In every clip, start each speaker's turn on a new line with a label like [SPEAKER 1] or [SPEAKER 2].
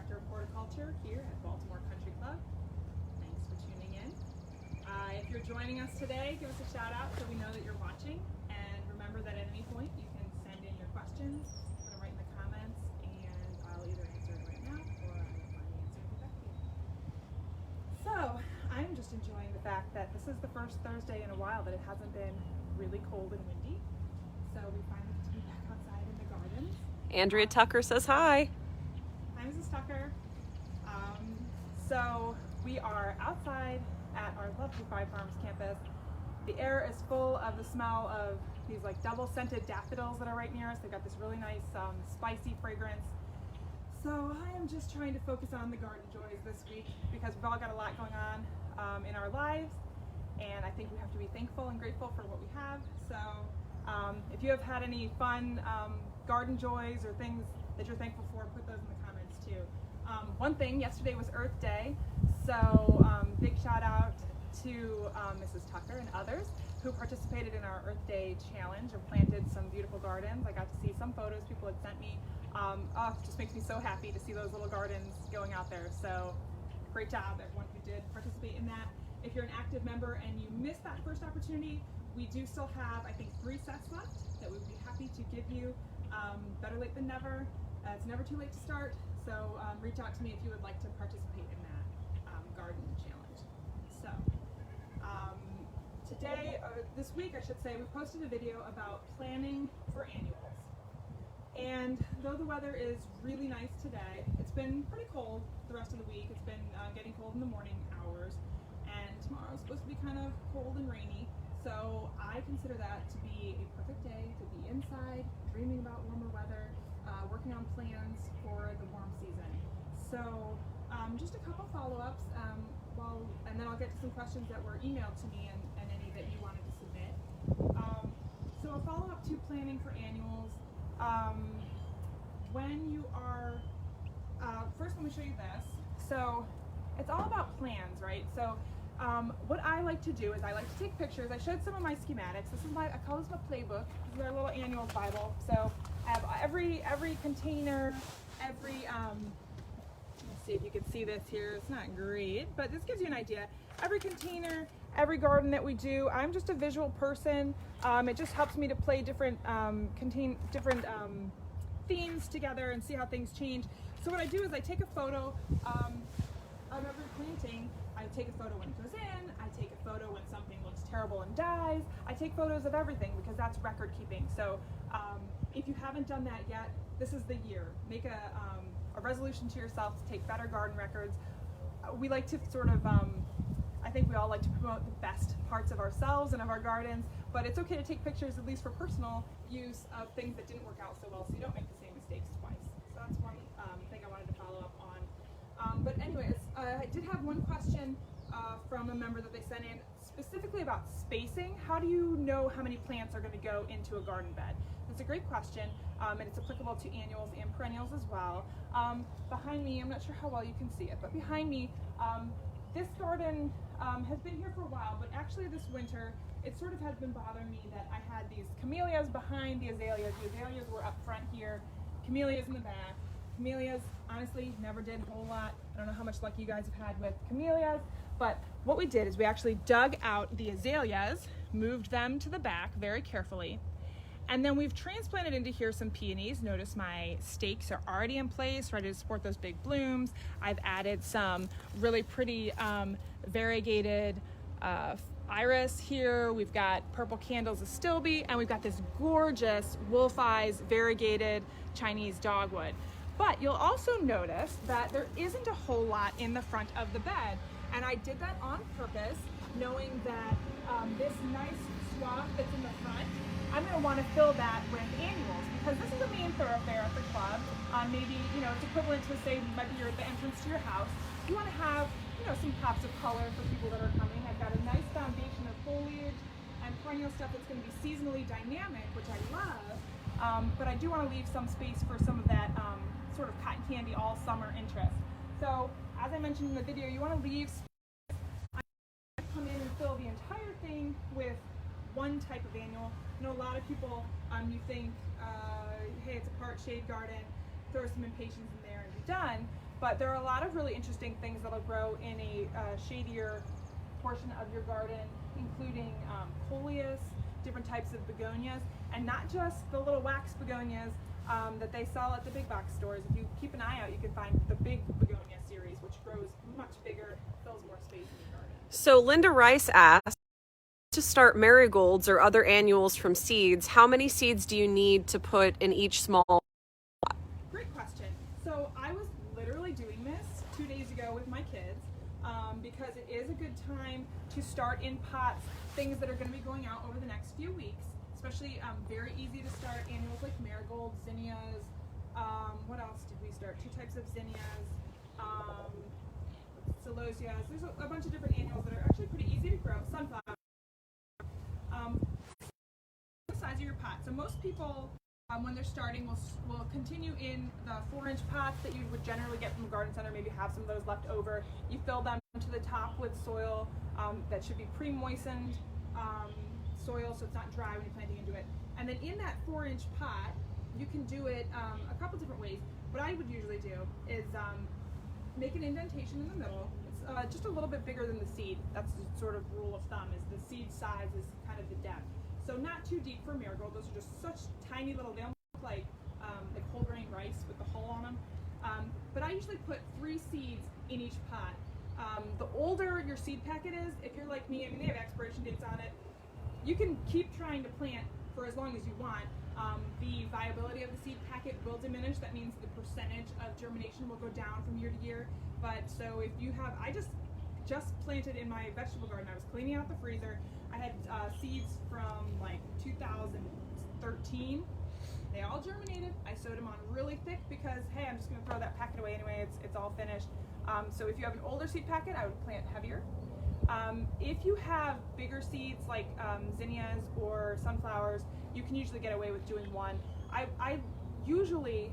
[SPEAKER 1] Director of Horticulture here at Baltimore Country Club. Thanks for tuning in. If you're joining us today, give us a shout out so we know that you're watching. And remember that at any point you can send in your questions, put them right in the comments, and I'll either answer it right now or I will find the answer and get back to you. So, I'm just enjoying the fact that this is the first Thursday in a while that it hasn't been really cold and windy. So we finally get to be back outside in the gardens.
[SPEAKER 2] Andrea Tucker says hi.
[SPEAKER 1] Hi, Mrs. Tucker. So we are outside at our lovely Five Farms campus. The air is full of the smell of these like double scented daffodils that are right near us. They've got this really nice spicy fragrance. So I am just trying to focus on the garden joys this week because we've all got a lot going on in our lives, and I think we have to be thankful and grateful for what we have. So if you have had any fun garden joys or things that you're thankful for, put those in the comments too. One thing, yesterday was Earth Day, so big shout out to Mrs. Tucker and others who participated in our Earth Day challenge and planted some beautiful gardens. I got to see some photos people had sent me. It just makes me so happy to see those little gardens going out there. So great job everyone who did participate in that. If you're an active member and you missed that first opportunity, we do still have, I think, 3 sets left that we would be happy to give you. Better late than never. It's never too late to start, so reach out to me if you would like to participate in that garden challenge. So today, this week I should say, we posted a video about planning for annuals. And though the weather is really nice today, it's been pretty cold the rest of the week. It's been getting cold in the morning hours, and tomorrow's supposed to be kind of cold and rainy. So I consider that to be a perfect day to be inside, dreaming about warmer weather, working on plans for the warm season. So just a couple follow-ups, and then I'll get to some questions that were emailed to me and any that you wanted to submit. So a follow-up to planning for annuals. When you are, first let me show you this. So it's all about plans, right? So what I like to do is I like to take pictures. I showed some of my schematics. This is I call this my playbook. This is our little annual Bible. So I have every container, let's see if you can see this here. It's not great, but this gives you an idea. Every container, every garden that we do, I'm just a visual person. It just helps me to play different, themes together and see how things change. So what I do is I take a photo of every planting. I take a photo when it goes in, I take a photo when something looks terrible and dies. I take photos of everything because that's record keeping. So if you haven't done that yet, this is the year. Make a resolution to yourself to take better garden records. We like to sort of, I think we all like to promote the best parts of ourselves and of our gardens, but it's okay to take pictures at least for personal use of things that didn't work out so well so you don't make the same mistakes twice. So that's one thing I wanted to follow up on. But anyways, I did have one question from a member that they sent in specifically about spacing. How do you know how many plants are going to go into a garden bed? That's a great question, and it's applicable to annuals and perennials as well. Behind me, I'm not sure how well you can see it, but behind me, this garden has been here for a while, but actually this winter, it sort of has been bothering me that I had these camellias behind the azaleas. The azaleas were up front here, camellias in the back. Camellias, honestly, never did a whole lot. I don't know how much luck you guys have had with camellias, but what we did is we actually dug out the azaleas, moved them to the back very carefully, and then we've transplanted into here some peonies. Notice my stakes are already in place, ready to support those big blooms. I've added some really pretty variegated iris here. We've got purple candles of stilby, and we've got this gorgeous wolf eyes variegated Chinese dogwood. But you'll also notice that there isn't a whole lot in the front of the bed, and I did that on purpose, knowing that this nice swath that's in the front, I'm going to want to fill that with annuals because this is a main thoroughfare at the club. Maybe, it's equivalent to, say, maybe you're at the entrance to your house. You want to have, some pops of color for people that are coming. I've got a nice foundation of foliage and perennial stuff that's going to be seasonally dynamic, which I love, but I do want to leave some space for some of that sort of cotton candy all summer interest. So as I mentioned in the video, you want to leave space. I come in and fill the entire thing with one type of annual. I know a lot of people, you think, hey, it's a part shade garden, throw some impatiens in there and be done. But there are a lot of really interesting things that'll grow in a shadier portion of your garden, including coleus, different types of begonias, and not just the little wax begonias that they sell at the big box stores. If you keep an eye out, you can find the big begonia series, which grows much bigger, fills more space in your garden.
[SPEAKER 2] So Linda Rice asked, to start marigolds or other annuals from seeds, how many seeds do you need to put in each small pot?
[SPEAKER 1] Great question. So I was literally doing this 2 days ago with my kids because it is a good time to start in pots things that are going to be going out over the next few weeks, especially very easy to start annuals like marigolds, zinnias. What else did we start? 2 types of zinnias, celosias. There's a bunch of different annuals that are actually pretty easy to grow. Sunflower. The size of your pot. So most people, when they're starting, will continue in the 4-inch pots that you would generally get from a garden center. Maybe have some of those left over. You fill them to the top with soil that should be pre-moistened soil, so it's not dry when you're planting into it. And then in that 4-inch pot, you can do it a couple different ways. What I would usually do is make an indentation in the middle. It's just a little bit bigger than the seed. That's the sort of rule of thumb, is the seed size is kind of the depth. So not too deep for marigold. Those are just such tiny little, they almost look like whole grain rice with the hull on them. But I usually put 3 seeds in each pot. The older your seed packet is, if you're like me, I mean they have expiration dates on it, you can keep trying to plant for as long as you want. The viability of the seed packet will diminish. That means the percentage of germination will go down from year to year. But so if you have, I just planted in my vegetable garden. I was cleaning out the freezer. I had seeds from like 2013. They all germinated. I sowed them on really thick because, hey, I'm just going to throw that packet away anyway. It's all finished. So if you have an older seed packet, I would plant heavier. If you have bigger seeds like zinnias or sunflowers, you can usually get away with doing 1. I usually,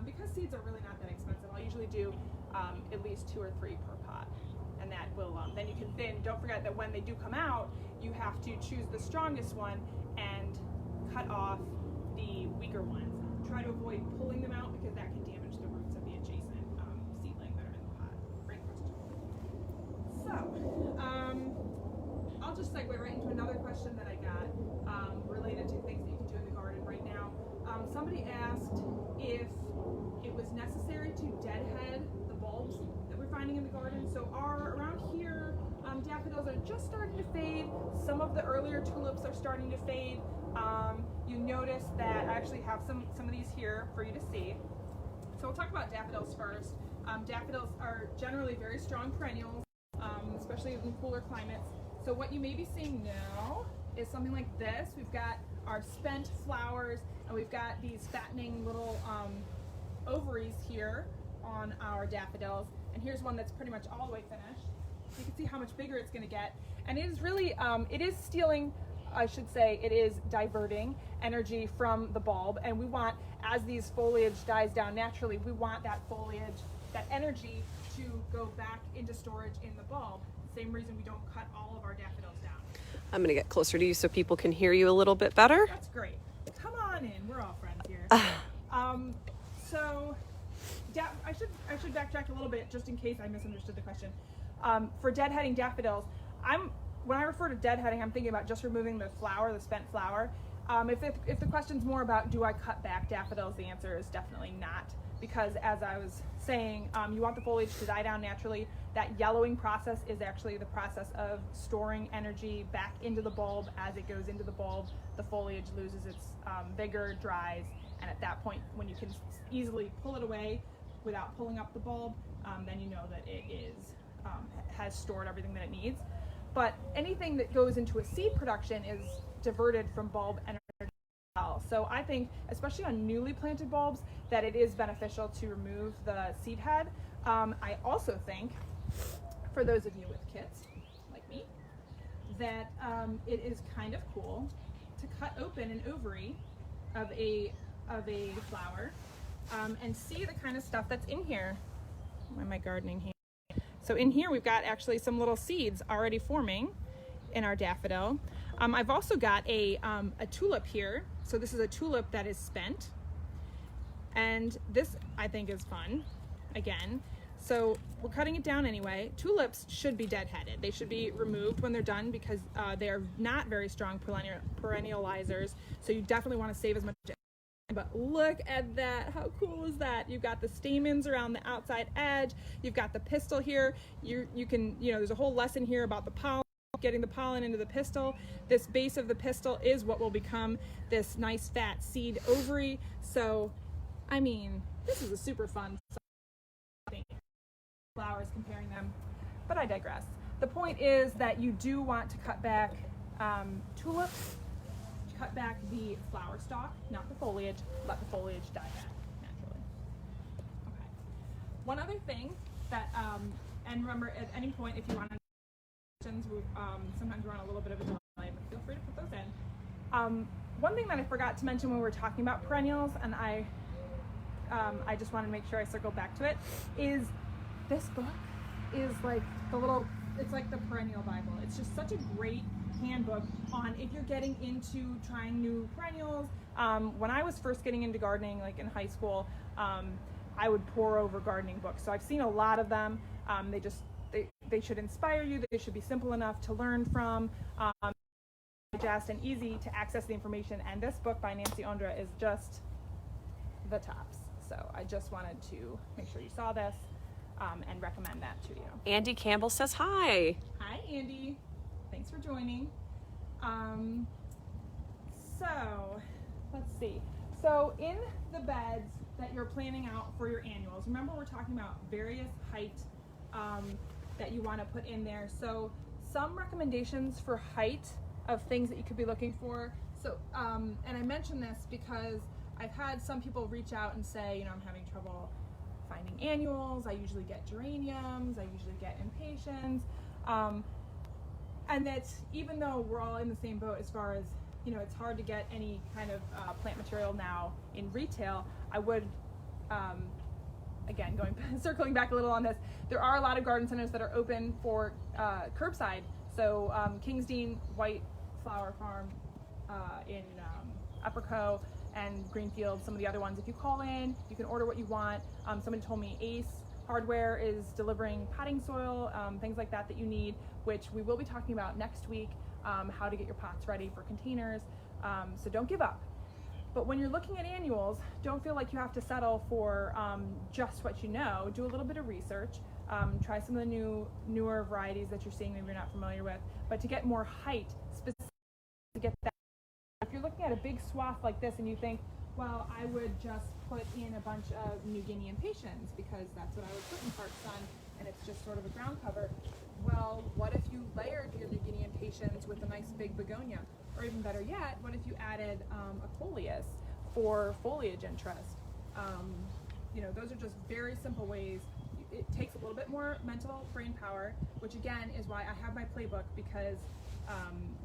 [SPEAKER 1] because seeds are really not that expensive, I'll usually do at least 2 or 3 per pot. And that will, then you can thin. Don't forget that when they do come out, you have to choose the strongest one and cut off the weaker ones. Try to avoid pulling them out because that can damage the roots of the adjacent seedling that are in the pot. Great question. So, I'll just segue right into another question that I got related to things that you can do in the garden right now. Somebody asked if it was necessary to deadhead the bulbs that we're finding in the garden. So around here, daffodils are just starting to fade. Some of the earlier tulips are starting to fade. You notice that I actually have some of these here for you to see. So we'll talk about daffodils first. Daffodils are generally very strong perennials, especially in cooler climates. So what you may be seeing now is something like this. We've got our spent flowers, and we've got these fattening little ovaries here on our daffodils. And here's one that's pretty much all the way finished. You can see how much bigger it's going to get. And it is really, it is stealing, I should say, it is diverting energy from the bulb. And we want, as these foliage dies down naturally, we want that foliage, that energy to go back into storage in the bulb. Same reason we don't cut all of our daffodils down.
[SPEAKER 2] I'm going to get closer to you so people can hear you a little bit better.
[SPEAKER 1] That's great. Come on in. We're all friends here. So I should backtrack a little bit just in case I misunderstood the question. For deadheading daffodils, when I refer to deadheading, I'm thinking about just removing the flower, the spent flower. If the question's more about do I cut back daffodils, the answer is definitely not. Because as I was saying, you want the foliage to die down naturally. That yellowing process is actually the process of storing energy back into the bulb. As it goes into the bulb, the foliage loses its vigor, dries, and at that point, when you can easily pull it away without pulling up the bulb, then you know that it has stored everything that it needs. But anything that goes into a seed production is diverted from bulb energy. So I think, especially on newly planted bulbs, that it is beneficial to remove the seed head. I also think, for those of you with kids, like me, that it is kind of cool to cut open an ovary of a flower and see the kind of stuff that's in here. Why am I gardening here? So in here we've got actually some little seeds already forming in our daffodil. I've also got a tulip here. So this is a tulip that is spent. And this, I think, is fun. again. So we're cutting it down anyway. Tulips should be deadheaded. They should be removed when they're done because they are not very strong perennializers. So you definitely want to save as much. But look at that. How cool is that? You've got the stamens around the outside edge. You've got the pistil here. You can, there's a whole lesson here about the pollen, getting the pollen into the pistil. This base of the pistil is what will become this nice fat seed ovary. So, I mean, this is a super fun flowers comparing them, but I digress. The point is that you do want to cut back tulips, cut back the flower stalk, not the foliage. Let the foliage die back naturally. Okay. One other thing that, and remember at any point if you want to, sometimes we're on a little bit of a delay, but feel free to put those in. One thing that I forgot to mention when we were talking about perennials, and I just wanted to make sure I circled back to it, is this book is like it's like the perennial Bible. It's just such a great handbook on if you're getting into trying new perennials. When I was first getting into gardening, like in high school, I would pore over gardening books. So I've seen a lot of them. They should inspire you. They should be simple enough to learn from, digest, and easy to access the information. And this book by Nancy Ondra is just the tops. So I just wanted to make sure you saw this. And recommend that to you.
[SPEAKER 2] Andy Campbell says hi.
[SPEAKER 1] Hi, Andy. Thanks for joining. So, let's see. So, in the beds that you're planning out for your annuals, remember we're talking about various height that you want to put in there. So, some recommendations for height of things that you could be looking for. So, and I mention this because I've had some people reach out and say, I'm having trouble finding annuals. I usually get geraniums. I usually get impatiens. And that's, even though we're all in the same boat as far as, it's hard to get any kind of plant material now in retail, I would, again, circling back a little on this, there are a lot of garden centers that are open for curbside. So Kingsdean White Flower Farm in Upper Co. and Greenfield, some of the other ones. If you call in, you can order what you want. Somebody told me Ace Hardware is delivering potting soil, things like that you need, which we will be talking about next week, how to get your pots ready for containers. So don't give up. But when you're looking at annuals, don't feel like you have to settle for just what you know. Do a little bit of research. Try some of the newer varieties that you're seeing maybe you're not familiar with. But to get more height, specifically to get that. If you're looking at a big swath like this and you think, well, I would just put in a bunch of New Guinea impatiens because that's what I would put in part sun and it's just sort of a ground cover. Well, what if you layered your New Guinea impatiens with a nice big begonia? Or even better yet, what if you added a coleus for foliage interest? Those are just very simple ways. It takes a little bit more mental brain power, which again is why I have my playbook, because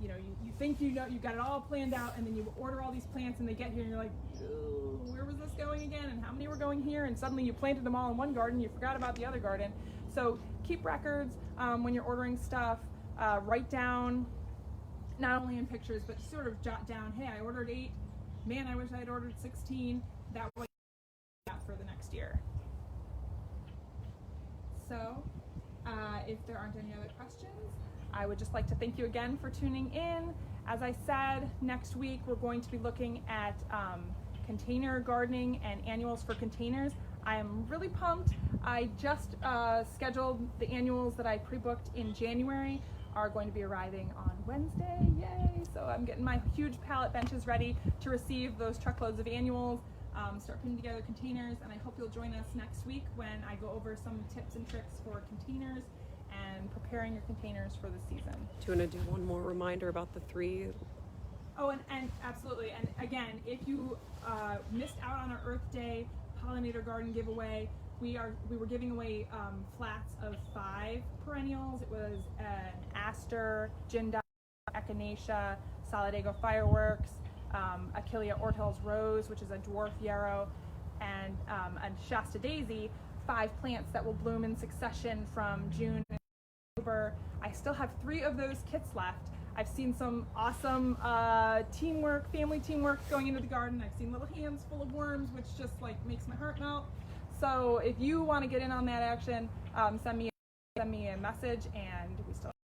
[SPEAKER 1] you think you got it all planned out, and then you order all these plants and they get here and you're like, where was this going again, and how many were going here, and suddenly you planted them all in one garden, you forgot about the other garden. So keep records when you're ordering stuff. Write down, not only in pictures, but sort of jot down, hey, I ordered 8, man, I wish I had ordered 16. That way for the next year. So if there aren't any other questions, I would just like to thank you again for tuning in. As I said, next week we're going to be looking at container gardening and annuals for containers. I am really pumped. I just scheduled the annuals that I pre-booked in January are going to be arriving on Wednesday. Yay! So I'm getting my huge pallet benches ready to receive those truckloads of annuals, start putting together containers, and I hope you'll join us next week when I go over some tips and tricks for containers and preparing your containers for the season.
[SPEAKER 2] Do you want to do one more reminder about the 3?
[SPEAKER 1] Oh, and absolutely. And again, if you missed out on our Earth Day pollinator garden giveaway, we were giving away flats of 5 perennials. It was an aster, gin echinacea, solidago fireworks, Achillea ortels rose, which is a dwarf yarrow, and a Shasta daisy. 5 plants that will bloom in succession from June to October. I still have 3 of those kits left. I've seen some awesome teamwork, family teamwork going into the garden. I've seen little hands full of worms, which just like makes my heart melt. So if you want to get in on that action, send me a message, and we still